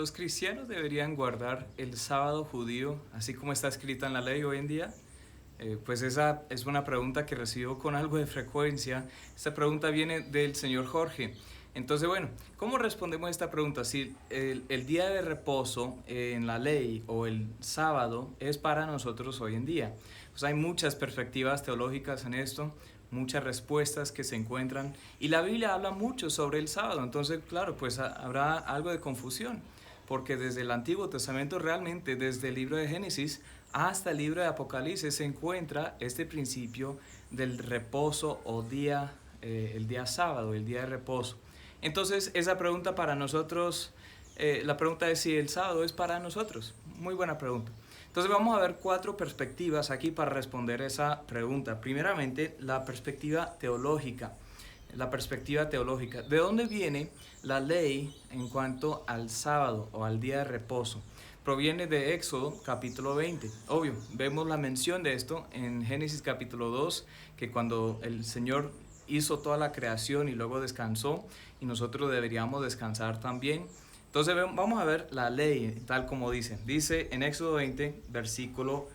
¿Los cristianos deberían guardar el sábado judío, así como está escrita en la ley hoy en día? Pues esa es una pregunta que recibo con algo de frecuencia. Esta pregunta viene del señor Jorge. Entonces, bueno, ¿cómo respondemos a esta pregunta? Si el día de reposo en la ley o el sábado es para nosotros hoy en día. Pues hay muchas perspectivas teológicas en esto, muchas respuestas que se encuentran y la Biblia habla mucho sobre el sábado. Entonces, claro, pues habrá algo de confusión, porque desde el Antiguo Testamento realmente, desde el libro de Génesis hasta el libro de Apocalipsis, se encuentra este principio del reposo o día, el día sábado, el día de reposo. Entonces, esa pregunta para nosotros, la pregunta es si el sábado es para nosotros. Muy buena pregunta. Entonces vamos a ver 4 perspectivas aquí para responder esa pregunta. Primeramente, la perspectiva teológica. La perspectiva teológica. ¿De dónde viene la ley en cuanto al sábado o al día de reposo? Proviene de Éxodo capítulo 20. Obvio, vemos la mención de esto en Génesis capítulo 2, que cuando el Señor hizo toda la creación y luego descansó, y nosotros deberíamos descansar también. Entonces vamos a ver la ley tal como dice. Dice en Éxodo 20, versículo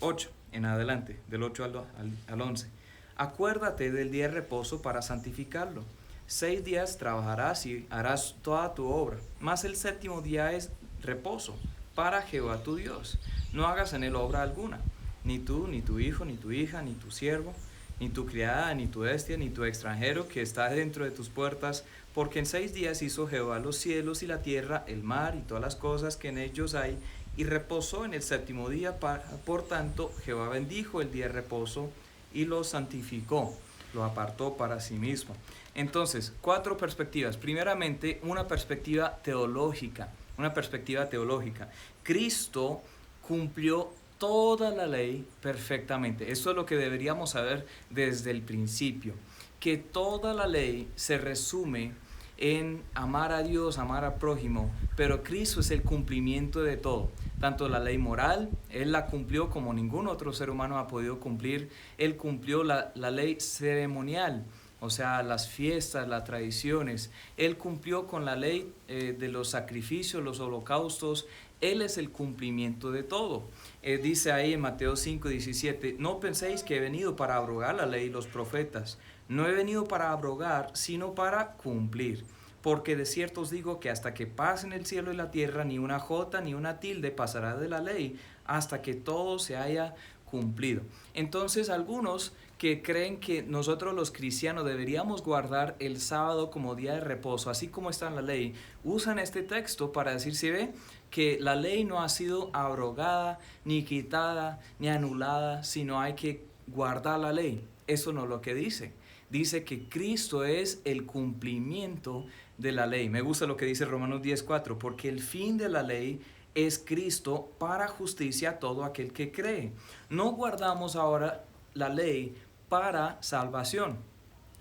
8 en adelante, del 8 al 11. Acuérdate del día de reposo para santificarlo. 6 días trabajarás y harás toda tu obra, mas el séptimo día es reposo para Jehová tu Dios. No hagas en él obra alguna, ni tú, ni tu hijo, ni tu hija, ni tu siervo, ni tu criada, ni tu bestia, ni tu extranjero que está dentro de tus puertas, porque en 6 días hizo Jehová los cielos y la tierra, el mar y todas las cosas que en ellos hay, y reposó en el séptimo día. Por tanto, Jehová bendijo el día de reposo y lo santificó, lo apartó para sí mismo. Entonces, 4 perspectivas. Primeramente, una perspectiva teológica. Una perspectiva teológica. Cristo cumplió toda la ley perfectamente. Esto es lo que deberíamos saber desde el principio. Que toda la ley se resume en amar a Dios, amar al prójimo, pero Cristo es el cumplimiento de todo. Tanto la ley moral, Él la cumplió como ningún otro ser humano ha podido cumplir. Él cumplió la ley ceremonial, o sea, las fiestas, las tradiciones. Él cumplió con la ley de los sacrificios, los holocaustos. Él es el cumplimiento de todo. Dice ahí en Mateo 5:17, no penséis que he venido para abrogar la ley y los profetas. No he venido para abrogar, sino para cumplir. Porque de cierto os digo que hasta que pasen el cielo y la tierra, ni una jota ni una tilde pasará de la ley, hasta que todo se haya cumplido. Entonces, algunos que creen que nosotros los cristianos deberíamos guardar el sábado como día de reposo, así como está en la ley, usan este texto para decir, si ve, que la ley no ha sido abrogada, ni quitada, ni anulada, sino hay que guardar la ley. Eso no es lo que dice. Dice que Cristo es el cumplimiento de la ley. Me gusta lo que dice Romanos 10:4, porque el fin de la ley es Cristo para justicia a todo aquel que cree. No guardamos ahora la ley para salvación.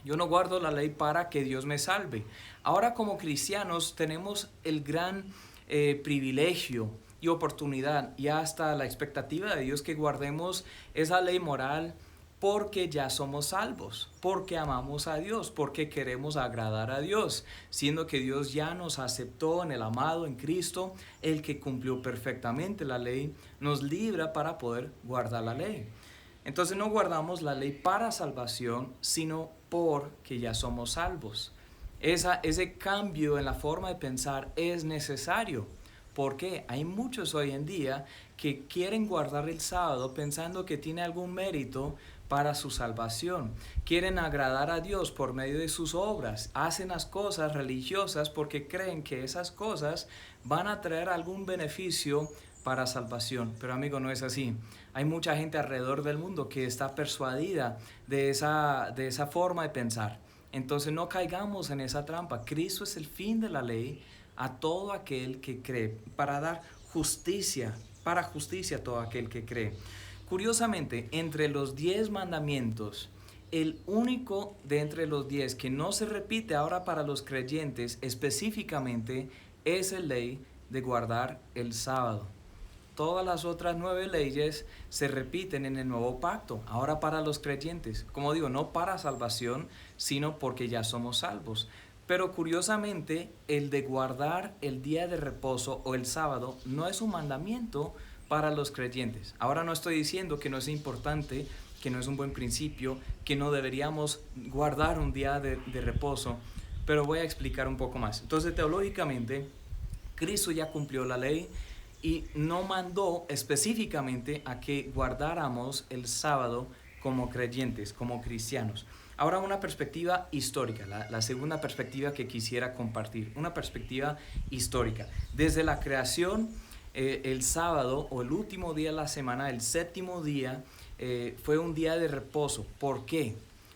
Yo no guardo la ley para que Dios me salve. Ahora como cristianos tenemos el gran privilegio y oportunidad y hasta la expectativa de Dios que guardemos esa ley moral, porque ya somos salvos, porque amamos a Dios, porque queremos agradar a Dios, siendo que Dios ya nos aceptó en el amado, en Cristo, el que cumplió perfectamente la ley, nos libra para poder guardar la ley. Entonces no guardamos la ley para salvación, sino porque ya somos salvos. Ese cambio en la forma de pensar es necesario. Porque hay muchos hoy en día que quieren guardar el sábado pensando que tiene algún mérito para su salvación. Quieren agradar a Dios por medio de sus obras. Hacen las cosas religiosas porque creen que esas cosas van a traer algún beneficio para salvación. Pero amigo, no es así. Hay mucha gente alrededor del mundo que está persuadida de esa forma de pensar. Entonces no caigamos en esa trampa. Cristo es el fin de la ley a todo aquel que cree, para dar justicia, para justicia a todo aquel que cree. Curiosamente, entre los 10 mandamientos, el único de entre los 10 que no se repite ahora para los creyentes específicamente es la ley de guardar el sábado. Todas las otras 9 leyes se repiten en el nuevo pacto, ahora para los creyentes. Como digo, no para salvación, sino porque ya somos salvos. Pero curiosamente, el de guardar el día de reposo o el sábado no es un mandamiento para los creyentes. Ahora no estoy diciendo que no es importante, que no es un buen principio, que no deberíamos guardar un día de reposo, pero voy a explicar un poco más. Entonces, teológicamente, Cristo ya cumplió la ley y no mandó específicamente a que guardáramos el sábado como creyentes, como cristianos. Ahora una perspectiva histórica, la segunda perspectiva que quisiera compartir, una perspectiva histórica. Desde la creación, el sábado o el último día de la semana, el séptimo día, fue un día de reposo. ¿Por qué?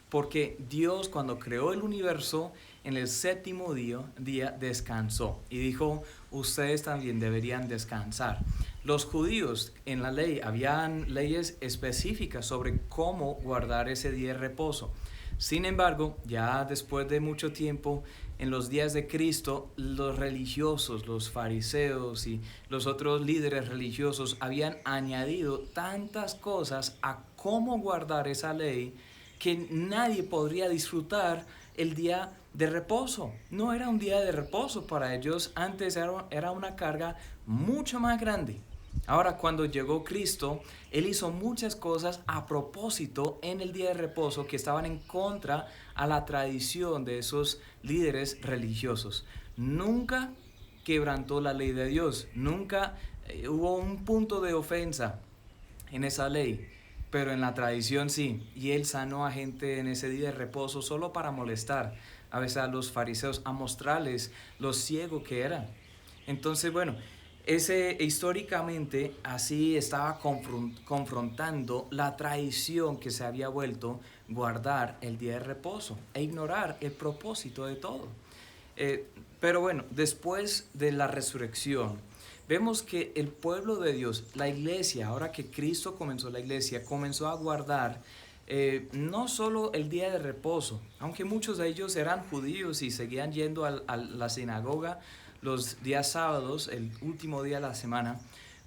Porque Dios, cuando creó el universo, en el séptimo día descansó y dijo, ustedes también deberían descansar. Los judíos en la ley, habían leyes específicas sobre cómo guardar ese día de reposo. Sin embargo, ya después de mucho tiempo, en los días de Cristo, los religiosos, los fariseos y los otros líderes religiosos habían añadido tantas cosas a cómo guardar esa ley que nadie podría disfrutar el día de reposo. No era un día de reposo para ellos, antes era una carga mucho más grande. Ahora, cuando llegó Cristo, Él hizo muchas cosas a propósito en el día de reposo que estaban en contra a la tradición de esos líderes religiosos. Nunca quebrantó la ley de Dios, nunca hubo un punto de ofensa en esa ley, pero en la tradición sí. Y Él sanó a gente en ese día de reposo solo para molestar a veces a los fariseos, a mostrarles lo ciego que eran. Entonces, bueno, históricamente así estaba confrontando la tradición que se había vuelto guardar el día de reposo e ignorar el propósito de todo. Pero bueno, después de la resurrección, vemos que el pueblo de Dios, la iglesia, ahora que Cristo comenzó la iglesia, comenzó a guardar no solo el día de reposo, aunque muchos de ellos eran judíos y seguían yendo a la sinagoga los días sábados, el último día de la semana,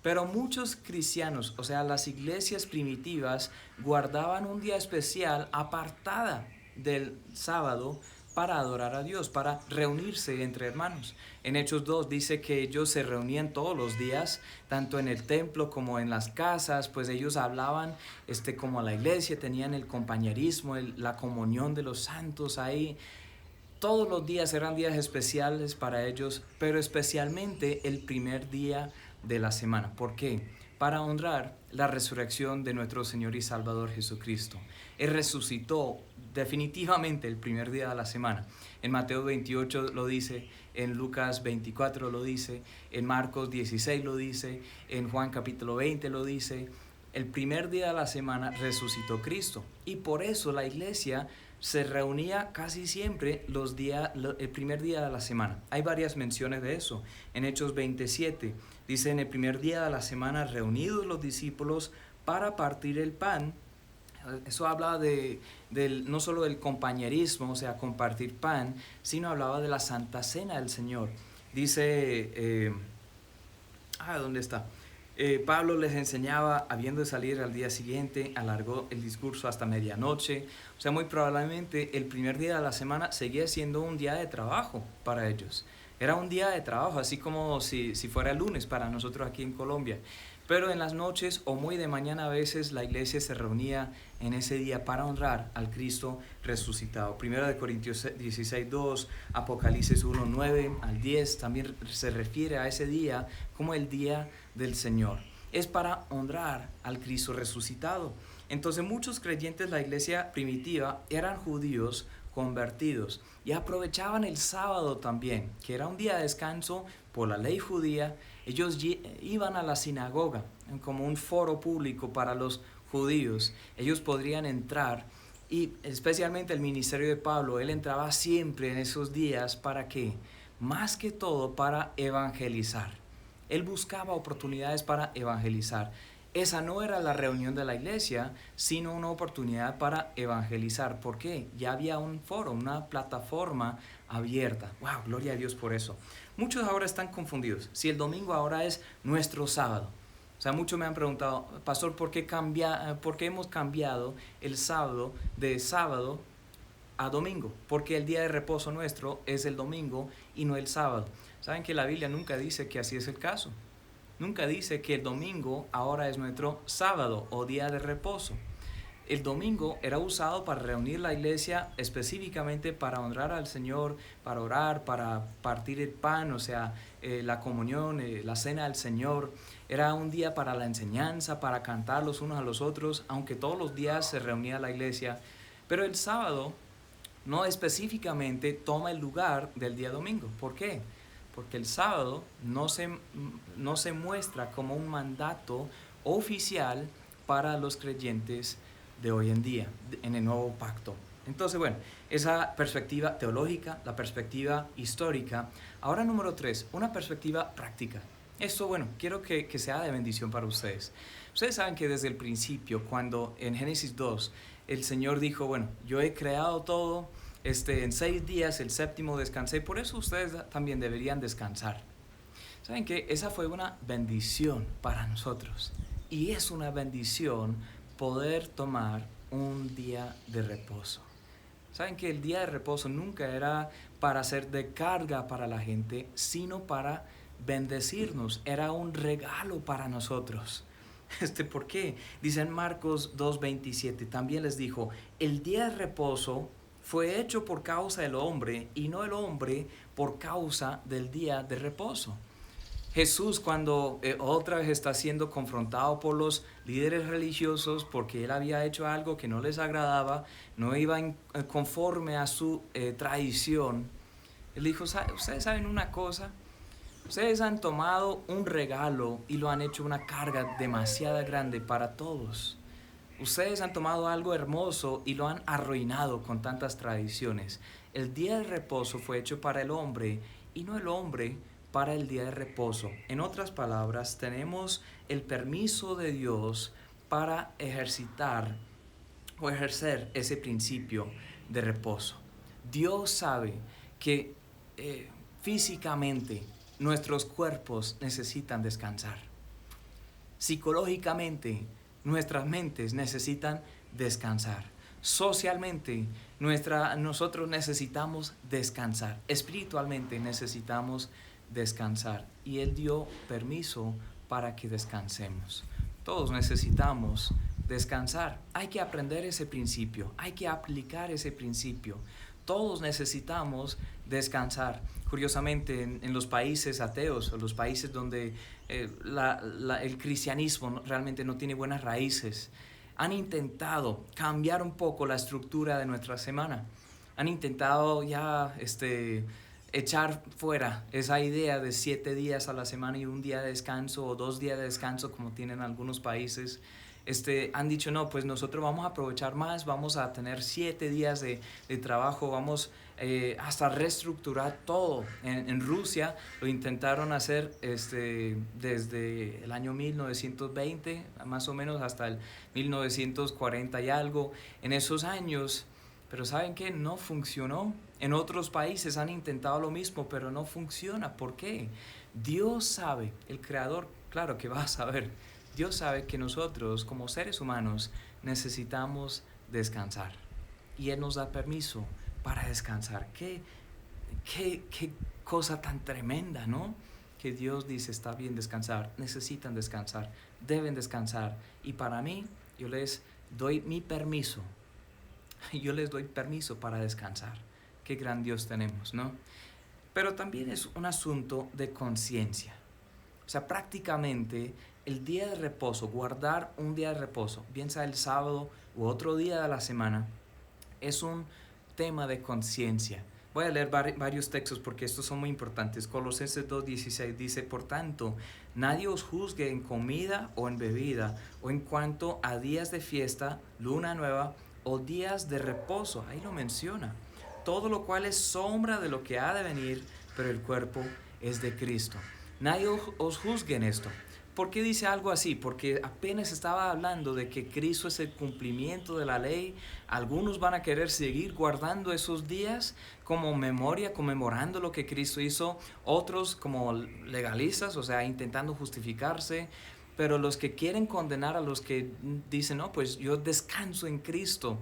pero muchos cristianos, o sea, las iglesias primitivas, guardaban un día especial apartada del sábado para adorar a Dios, para reunirse entre hermanos. En Hechos 2 dice que ellos se reunían todos los días, tanto en el templo como en las casas, pues ellos hablaban como la iglesia, tenían el compañerismo, la comunión de los santos ahí. Todos los días eran días especiales para ellos, pero especialmente el primer día de la semana. ¿Por qué? Para honrar la resurrección de nuestro Señor y Salvador Jesucristo. Él resucitó definitivamente el primer día de la semana. En Mateo 28 lo dice, en Lucas 24 lo dice, en Marcos 16 lo dice, en Juan capítulo 20 lo dice. El primer día de la semana resucitó Cristo y por eso la iglesia se reunía casi siempre el primer día de la semana. Hay varias menciones de eso. En Hechos 27 dice, en el primer día de la semana reunidos los discípulos para partir el pan. Eso habla no solo del compañerismo, o sea, compartir pan, sino hablaba de la Santa Cena del Señor. Dice, ¿dónde está? Pablo les enseñaba, habiendo de salir al día siguiente, alargó el discurso hasta medianoche. O sea, muy probablemente el primer día de la semana seguía siendo un día de trabajo para ellos. Era un día de trabajo, así como si fuera el lunes para nosotros aquí en Colombia. Pero en las noches o muy de mañana a veces la iglesia se reunía en ese día para honrar al Cristo resucitado. Primero de Corintios 16:2, Apocalipsis 1:9 al 10 también se refiere a ese día como el día del Señor. Es para honrar al Cristo resucitado. Entonces muchos creyentes de la iglesia primitiva eran judíos convertidos y aprovechaban el sábado también, que era un día de descanso por la ley judía. Ellos iban a la sinagoga como un foro público para los judíos. Ellos podrían entrar y especialmente el ministerio de Pablo, él entraba siempre en esos días para ¿qué? Más que todo para evangelizar. Él buscaba oportunidades para evangelizar. Esa no era la reunión de la iglesia, sino una oportunidad para evangelizar. ¿Por qué? Ya había un foro, una plataforma abierta. ¡Wow! Gloria a Dios por eso. Muchos ahora están confundidos. Si el domingo ahora es nuestro sábado. O sea, muchos me han preguntado, pastor, ¿por qué hemos cambiado el sábado de sábado a domingo, porque el día de reposo nuestro es el domingo y no el sábado. Saben que la Biblia nunca dice que así es el caso. Nunca dice que el domingo ahora es nuestro sábado o día de reposo. El domingo era usado para reunir la iglesia específicamente para honrar al Señor, para orar, para partir el pan, o sea, la comunión, la cena del Señor. Era un día para la enseñanza, para cantar los unos a los otros, aunque todos los días se reunía la iglesia. Pero el sábado no específicamente toma el lugar del día domingo. ¿Por qué? Porque el sábado no se muestra como un mandato oficial para los creyentes de hoy en día, en el nuevo pacto. Entonces, bueno, esa perspectiva teológica, la perspectiva histórica. Ahora, número 3, una perspectiva práctica. Esto, bueno, quiero que sea de bendición para ustedes. Ustedes saben que desde el principio, cuando en Génesis 2, el Señor dijo, bueno, yo he creado todo, en 6 días, el séptimo descansé, por eso ustedes también deberían descansar. Saben que esa fue una bendición para nosotros, y es una bendición poder tomar un día de reposo. Saben que el día de reposo nunca era para ser de carga para la gente, sino para bendecirnos, era un regalo para nosotros. ¿Por qué? Dice en Marcos 2:27, también les dijo, el día de reposo fue hecho por causa del hombre y no el hombre por causa del día de reposo. Jesús, cuando otra vez está siendo confrontado por los líderes religiosos porque él había hecho algo que no les agradaba, no iba conforme a su tradición, él dijo, ustedes saben una cosa, ustedes han tomado un regalo y lo han hecho una carga demasiado grande para todos. Ustedes han tomado algo hermoso y lo han arruinado con tantas tradiciones. El día de reposo fue hecho para el hombre y no el hombre para el día de reposo. En otras palabras, tenemos el permiso de Dios para ejercitar o ejercer ese principio de reposo. Dios sabe que físicamente nuestros cuerpos necesitan descansar. Psicológicamente, nuestras mentes necesitan descansar. Socialmente, nosotros necesitamos descansar. Espiritualmente necesitamos descansar. Y Él dio permiso para que descansemos. Todos necesitamos descansar. Hay que aprender ese principio. Hay que aplicar ese principio. Todos necesitamos descansar. Curiosamente, en los países ateos, o los países donde el cristianismo realmente no tiene buenas raíces, han intentado cambiar un poco la estructura de nuestra semana. Han intentado ya echar fuera esa idea de 7 días a la semana y un día de descanso o 2 días de descanso como tienen algunos países. Han dicho, no, pues nosotros vamos a aprovechar más, vamos a tener 7 días de trabajo, vamos hasta reestructurar todo. En Rusia lo intentaron hacer desde el año 1920, más o menos hasta el 1940 y algo, en esos años. Pero ¿saben qué? No funcionó. En otros países han intentado lo mismo, pero no funciona. ¿Por qué? Dios sabe, el Creador, claro que va a saber. Dios sabe que nosotros, como seres humanos, necesitamos descansar. Y Él nos da permiso para descansar. Qué cosa tan tremenda, ¿no? Que Dios dice, está bien descansar, necesitan descansar, deben descansar. Y para mí, yo les doy mi permiso. Yo les doy permiso para descansar. Qué gran Dios tenemos, ¿no? Pero también es un asunto de conciencia. O sea, prácticamente el día de reposo, guardar un día de reposo, bien sea el sábado u otro día de la semana, es un tema de conciencia. Voy a leer varios textos porque estos son muy importantes. Colosenses 2:16 dice, por tanto, nadie os juzgue en comida o en bebida, o en cuanto a días de fiesta, luna nueva, o días de reposo. Ahí lo menciona. Todo lo cual es sombra de lo que ha de venir, pero el cuerpo es de Cristo. Nadie os juzgue en esto. ¿Por qué dice algo así? Porque apenas estaba hablando de que Cristo es el cumplimiento de la ley. Algunos van a querer seguir guardando esos días como memoria, conmemorando lo que Cristo hizo. Otros como legalistas, o sea, intentando justificarse. Pero los que quieren condenar a los que dicen, no, pues yo descanso en Cristo,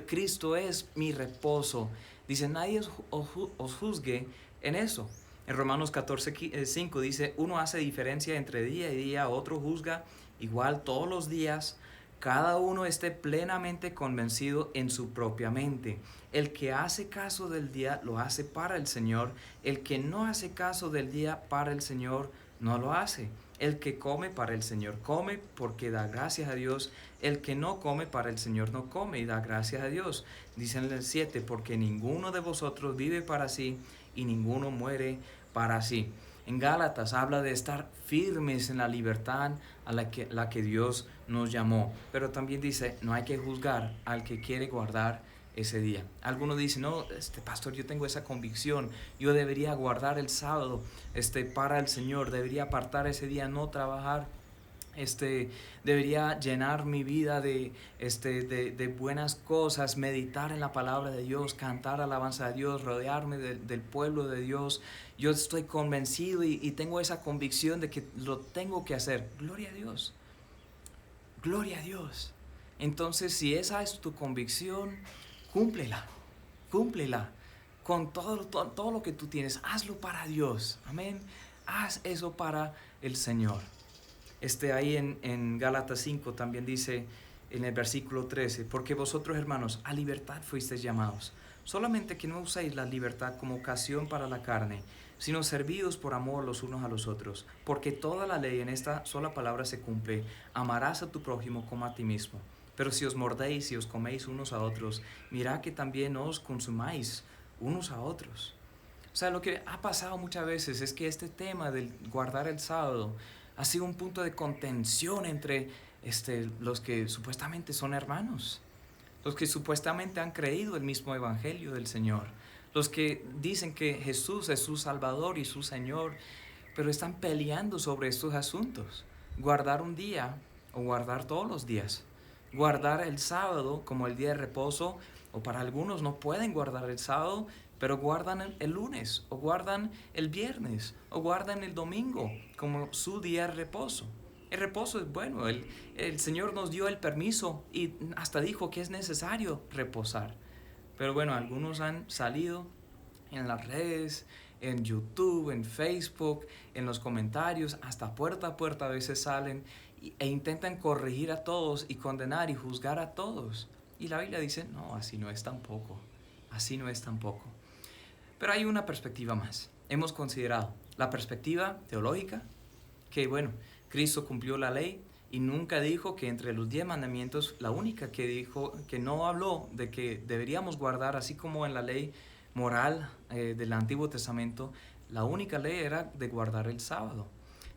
Cristo es mi reposo. Dice, nadie os juzgue en eso. En Romanos 14:5 dice, uno hace diferencia entre día y día, otro juzga igual todos los días. Cada uno esté plenamente convencido en su propia mente. El que hace caso del día lo hace para el Señor. El que no hace caso del día para el Señor no lo hace. El que come para el Señor come porque da gracias a Dios. El que no come para el Señor no come y da gracias a Dios. Dice en el 7, porque ninguno de vosotros vive para sí y ninguno muere para sí. En Gálatas habla de estar firmes en la libertad a la que Dios nos llamó. Pero también dice, no hay que juzgar al que quiere guardar ese día. Algunos dicen, no, pastor, yo tengo esa convicción, yo debería guardar el sábado para el Señor, debería apartar ese día, no trabajar. Debería llenar mi vida de buenas cosas, meditar en la palabra de Dios, cantar alabanza a Dios, rodearme del pueblo de Dios. Yo estoy convencido y tengo esa convicción de que lo tengo que hacer. Gloria a Dios. Gloria a Dios. Entonces, si esa es tu convicción, cúmplela. Con todo lo que tú tienes, hazlo para Dios. Amén. Haz eso para el Señor. Ahí en Gálatas 5 también dice en el versículo 13, porque vosotros, hermanos, a libertad fuisteis llamados, solamente que no uséis la libertad como ocasión para la carne, sino servidos por amor los unos a los otros, porque toda la ley en esta sola palabra se cumple, amarás a tu prójimo como a ti mismo. Pero si os mordéis y os coméis unos a otros, mirad que también os consumáis unos a otros. O sea, lo que ha pasado muchas veces es que este tema del guardar el sábado ha sido un punto de contención entre los que supuestamente son hermanos, los que supuestamente han creído el mismo evangelio del Señor, los que dicen que Jesús es su Salvador y su Señor, pero están peleando sobre estos asuntos. Guardar un día o guardar todos los días. Guardar el sábado como el día de reposo, o para algunos no pueden guardar el sábado, pero guardan el lunes, o guardan el viernes, o guardan el domingo como su día de reposo. El reposo es bueno, el Señor nos dio el permiso y hasta dijo que es necesario reposar. Pero bueno, algunos han salido en las redes, en YouTube, en Facebook, en los comentarios, hasta puerta a puerta a veces salen e intentan corregir a todos y condenar y juzgar a todos. Y la Biblia dice, no, así no es tampoco, así no es tampoco. Pero hay una perspectiva más. Hemos considerado la perspectiva teológica, que bueno, Cristo cumplió la ley y nunca dijo que entre los 10 mandamientos, la única que dijo, que no habló de que deberíamos guardar, así como en la ley moral del Antiguo Testamento, la única ley era de guardar el sábado.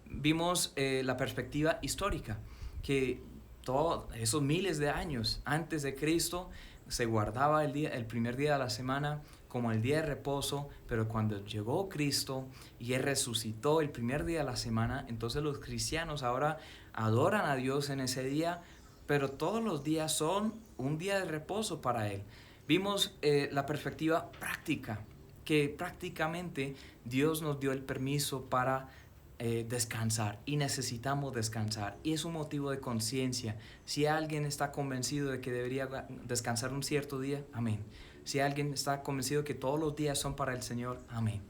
Vimos la perspectiva histórica, que todos esos miles de años antes de Cristo se guardaba el primer día de la semana como el día de reposo, pero cuando llegó Cristo y Él resucitó el primer día de la semana, entonces los cristianos ahora adoran a Dios en ese día, pero todos los días son un día de reposo para Él. Vimos la perspectiva práctica, que prácticamente Dios nos dio el permiso para descansar y necesitamos descansar y es un motivo de conciencia. Si alguien está convencido de que debería descansar un cierto día, amén. Si alguien está convencido que todos los días son para el Señor, amén.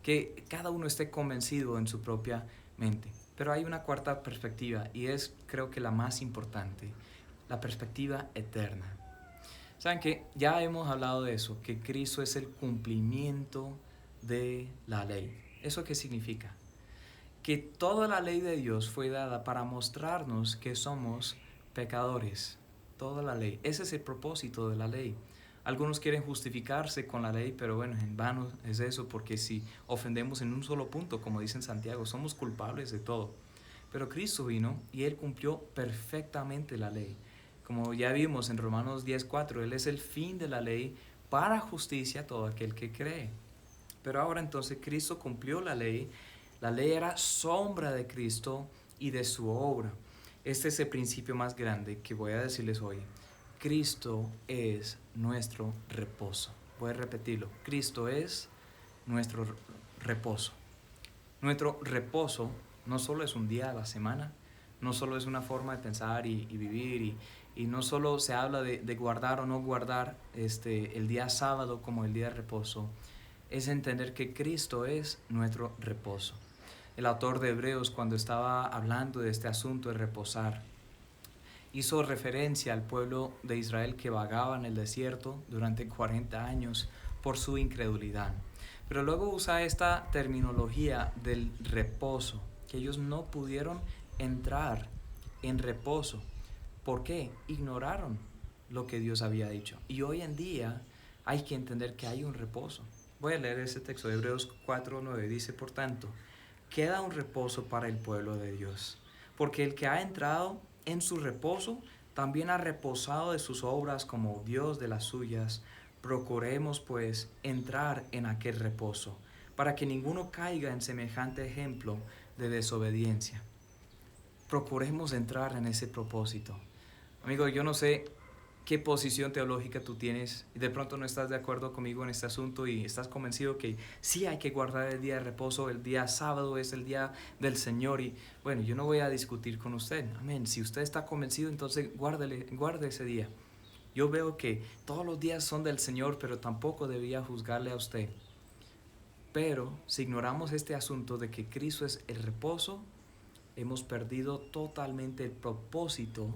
Que cada uno esté convencido en su propia mente. Pero hay una cuarta perspectiva y es, creo que la más importante, la perspectiva eterna. ¿Saben qué? Ya hemos hablado de eso, que Cristo es el cumplimiento de la ley. ¿Eso qué significa? Que toda la ley de Dios fue dada para mostrarnos que somos pecadores. Toda la ley. Ese es el propósito de la ley. Algunos quieren justificarse con la ley, pero bueno, en vano es eso, porque si ofendemos en un solo punto, como dice en Santiago, somos culpables de todo. Pero Cristo vino y Él cumplió perfectamente la ley. Como ya vimos en Romanos 10:4, Él es el fin de la ley para justicia a todo aquel que cree. Pero ahora entonces Cristo cumplió la ley. La ley era sombra de Cristo y de su obra. Este es el principio más grande que voy a decirles hoy. Cristo es nuestro reposo. Voy a repetirlo. Cristo es nuestro reposo. Nuestro reposo no solo es un día a la semana, no solo es una forma de pensar y vivir, y no solo se habla de guardar o no guardar el día sábado como el día de reposo, es entender que Cristo es nuestro reposo. El autor de Hebreos, cuando estaba hablando de este asunto de reposar, hizo referencia al pueblo de Israel que vagaba en el desierto durante 40 años por su incredulidad. Pero luego usa esta terminología del reposo, que ellos no pudieron entrar en reposo. ¿Por qué? Ignoraron lo que Dios había dicho. Y hoy en día hay que entender que hay un reposo. Voy a leer ese texto de Hebreos 4:9. Dice, por tanto, queda un reposo para el pueblo de Dios, porque el que ha entrado en su reposo también ha reposado de sus obras como Dios de las suyas. Procuremos pues entrar en aquel reposo, para que ninguno caiga en semejante ejemplo de desobediencia. Procuremos entrar en ese propósito. Amigo, yo no sé qué posición teológica tú tienes y de pronto no estás de acuerdo conmigo en este asunto y estás convencido que sí hay que guardar el día de reposo, el día sábado es el día del Señor, y bueno, yo no voy a discutir con usted, amén. Si usted está convencido, entonces guarde ese día. Yo veo que todos los días son del Señor, pero tampoco debía juzgarle a usted. Pero si ignoramos este asunto de que Cristo es el reposo, hemos perdido totalmente el propósito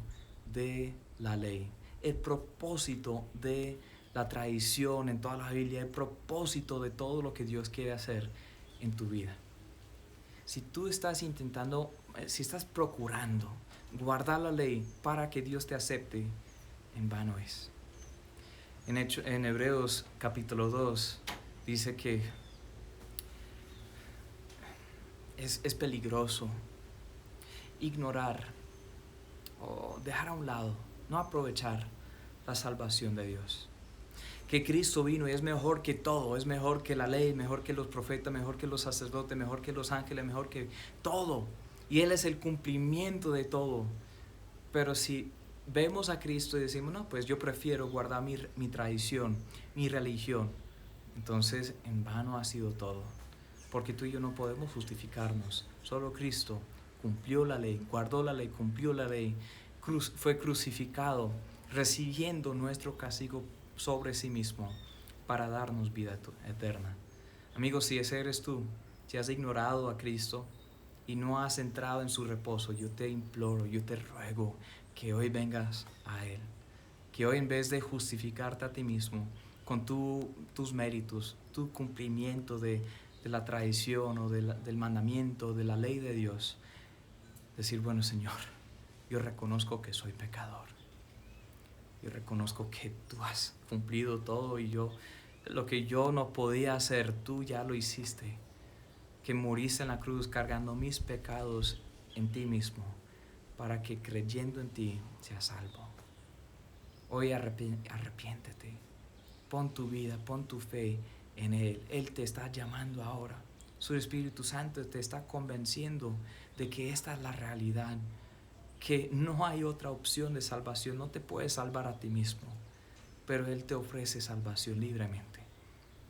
de la ley, el propósito de la tradición en toda la Biblia, el propósito de todo lo que Dios quiere hacer en tu vida. Si tú estás si estás procurando guardar la ley para que Dios te acepte, en vano es. En Hebreos capítulo 2 dice que es peligroso ignorar o dejar a un lado, no aprovechar la salvación de Dios. Que Cristo vino y es mejor que todo, es mejor que la ley, mejor que los profetas, mejor que los sacerdotes, mejor que los ángeles, mejor que todo. Y Él es el cumplimiento de todo. Pero si vemos a Cristo y decimos, no, pues yo prefiero guardar mi tradición, mi religión, entonces en vano ha sido todo. Porque tú y yo no podemos justificarnos. Solo Cristo cumplió la ley, guardó la ley, cumplió la ley, fue crucificado, recibiendo nuestro castigo sobre sí mismo para darnos vida eterna. Amigos, si ese eres tú, si has ignorado a Cristo y no has entrado en su reposo, yo te imploro, yo te ruego que hoy vengas a Él. Que hoy, en vez de justificarte a ti mismo con tus méritos, tu cumplimiento de la tradición o del mandamiento, de la ley de Dios, decir, bueno, Señor, yo reconozco que soy pecador. Yo reconozco que tú has cumplido todo y lo que yo no podía hacer, tú ya lo hiciste. Que moriste en la cruz cargando mis pecados en ti mismo, para que creyendo en ti seas salvo. Hoy arrepiéntete, pon tu vida, pon tu fe en Él. Él te está llamando ahora. Su Espíritu Santo te está convenciendo de que esta es la realidad, que no hay otra opción de salvación. No te puedes salvar a ti mismo, pero Él te ofrece salvación libremente.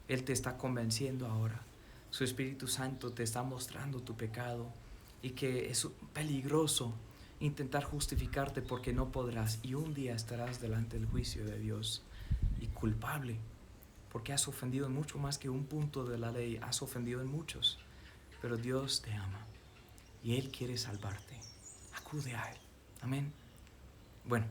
Él te está convenciendo ahora. Su Espíritu Santo te está mostrando tu pecado y que es peligroso intentar justificarte porque no podrás, y un día estarás delante del juicio de Dios y culpable porque has ofendido en mucho más que un punto de la ley, has ofendido en muchos. Pero Dios te ama y Él quiere salvarte. Acude a Él. Amén. Bueno,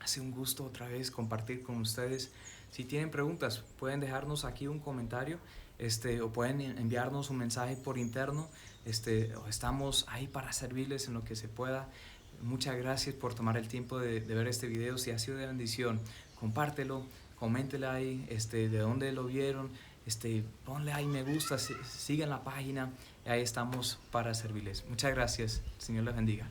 ha sido un gusto otra vez compartir con ustedes. Si tienen preguntas, pueden dejarnos aquí un comentario, o pueden enviarnos un mensaje por interno. Estamos ahí para servirles en lo que se pueda. Muchas gracias por tomar el tiempo de ver este video. Si ha sido de bendición, compártelo, coméntele ahí de dónde lo vieron, ponle ahí me gusta, sigan la página, ahí estamos para servirles. Muchas gracias, Señor les bendiga.